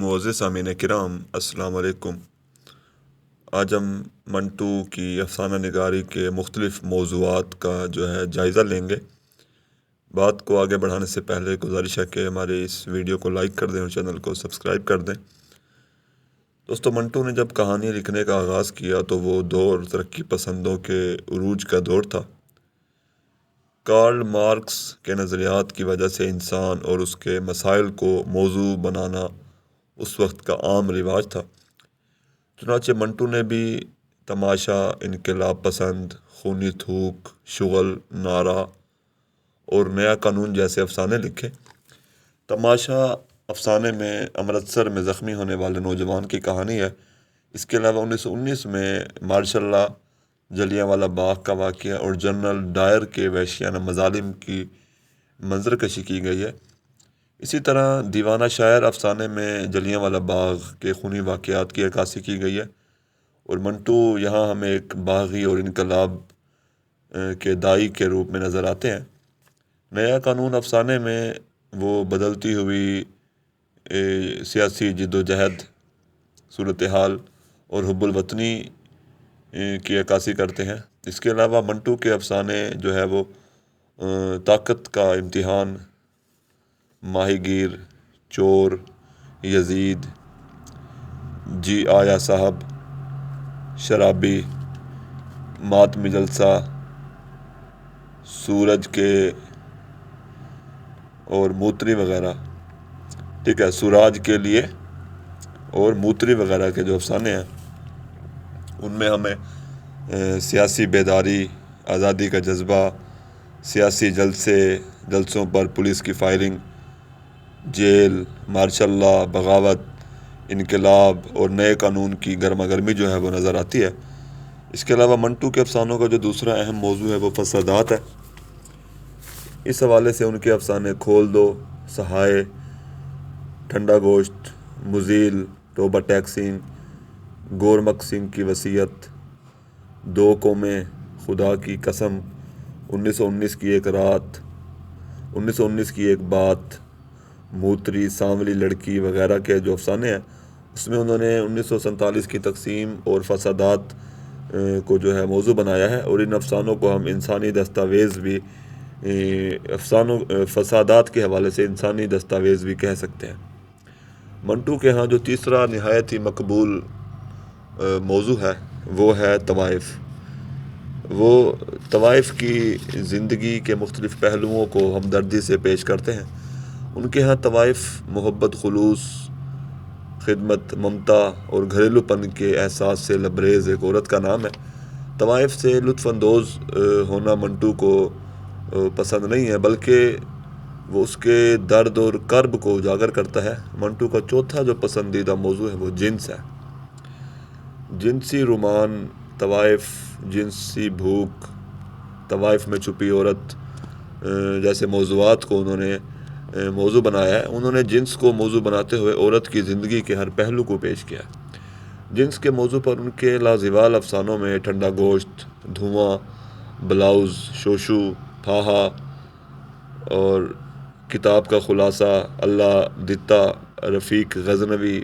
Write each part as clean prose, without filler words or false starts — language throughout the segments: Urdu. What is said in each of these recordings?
معزز سامعین کرام، السلام علیکم۔ آج ہم منٹو کی افسانہ نگاری کے مختلف موضوعات کا جائزہ لیں گے۔ بات کو آگے بڑھانے سے پہلے گزارش ہے کہ ہمارے اس ویڈیو کو لائک کر دیں اور چینل کو سبسکرائب کر دیں۔ دوستو، منٹو نے جب کہانی لکھنے کا آغاز کیا تو وہ دور ترقی پسندوں کے عروج کا دور تھا۔ کارل مارکس کے نظریات کی وجہ سے انسان اور اس کے مسائل کو موضوع بنانا اس وقت کا عام رواج تھا۔ چنانچہ منٹو نے بھی تماشا، انقلاب پسند، خونی تھوک، شغل، نعرہ اور نیا قانون جیسے افسانے لکھے۔ تماشا افسانے میں امرتسر میں زخمی ہونے والے نوجوان کی کہانی ہے۔ اس کے علاوہ 1919 میں مارشل لاء، جلیاں والا باغ کا واقعہ اور جنرل ڈائر کے وحشیانہ مظالم کی منظر کشی کی گئی ہے۔ اسی طرح دیوانہ شاعر افسانے میں جلیاں والا باغ کے خونی واقعات کی عکاسی کی گئی ہے، اور منٹو یہاں ہمیں ایک باغی اور انقلاب کے داعی کے روپ میں نظر آتے ہیں۔ نیا قانون افسانے میں وہ بدلتی ہوئی سیاسی جد و جہد، صورتحال اور حب الوطنی کی عکاسی کرتے ہیں۔ اس کے علاوہ منٹو کے افسانے وہ طاقت کا امتحان، ماہی گیر، چور، یزید، جی آیا صاحب، شرابی، ماتمی جلسہ، سورج کے اور موتری وغیرہ، سوراج کے لیے اور موتری وغیرہ کے جو افسانے ہیں ان میں ہمیں سیاسی بیداری، آزادی کا جذبہ، سیاسی جلسوں پر پولیس کی فائرنگ، جیل، مارشل لاء، بغاوت، انقلاب اور نئے قانون کی گرما گرمی وہ نظر آتی ہے۔ اس کے علاوہ منٹو کے افسانوں کا جو دوسرا اہم موضوع ہے وہ فسادات ہے۔ اس حوالے سے ان کے افسانے کھول دو، سہائے، ٹھنڈا گوشت، مزیل، توبہ ٹیک سنگھ، گورمک سنگھ کی وصیت، دو قومیں، خدا کی قسم، 1919 کی ایک رات، 1919 کی ایک بات، موتری، سانولی لڑکی وغیرہ کے جو افسانے ہیں اس میں انہوں نے 1947 کی تقسیم اور فسادات کو موضوع بنایا ہے، اور ان افسانوں کو ہم انسانی دستاویز بھی فسادات کے حوالے سے انسانی دستاویز بھی کہہ سکتے ہیں۔ منٹو کے ہاں جو تیسرا نہایت ہی مقبول موضوع ہے وہ ہے طوائف۔ وہ طوائف کی زندگی کے مختلف پہلوؤں کو ہمدردی سے پیش کرتے ہیں۔ ان کے ہاں طوائف محبت، خلوص، خدمت، ممتا اور گھریلو پن کے احساس سے لبریز ایک عورت کا نام ہے۔ طوائف سے لطف اندوز ہونا منٹو کو پسند نہیں ہے، بلکہ وہ اس کے درد اور کرب کو اجاگر کرتا ہے۔ منٹو کا چوتھا جو پسندیدہ موضوع ہے وہ جنس ہے۔ جنسی رومان، طوائف، جنسی بھوک، طوائف میں چھپی عورت جیسے موضوعات کو انہوں نے موضوع بنایا ہے۔ انہوں نے جنس کو موضوع بناتے ہوئے عورت کی زندگی کے ہر پہلو کو پیش کیا ہے۔ جنس کے موضوع پر ان کے لازوال افسانوں میں ٹھنڈا گوشت، دھواں، بلاؤز، شوشو، پھاہا اور کتاب کا خلاصہ، اللہ دتا، رفیق غزنوی،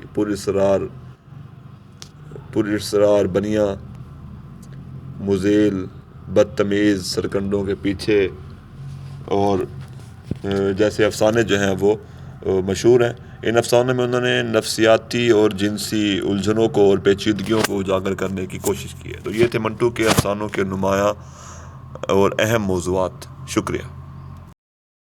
پراسرار بنیا، مزیل، بدتمیز، سرکنڈوں کے پیچھے اور جیسے افسانے وہ مشہور ہیں۔ ان افسانوں میں انہوں نے نفسیاتی اور جنسی الجھنوں کو اور پیچیدگیوں کو اجاگر کرنے کی کوشش کی ہے۔ تو یہ تھے منٹو کے افسانوں کے نمایاں اور اہم موضوعات۔ شکریہ۔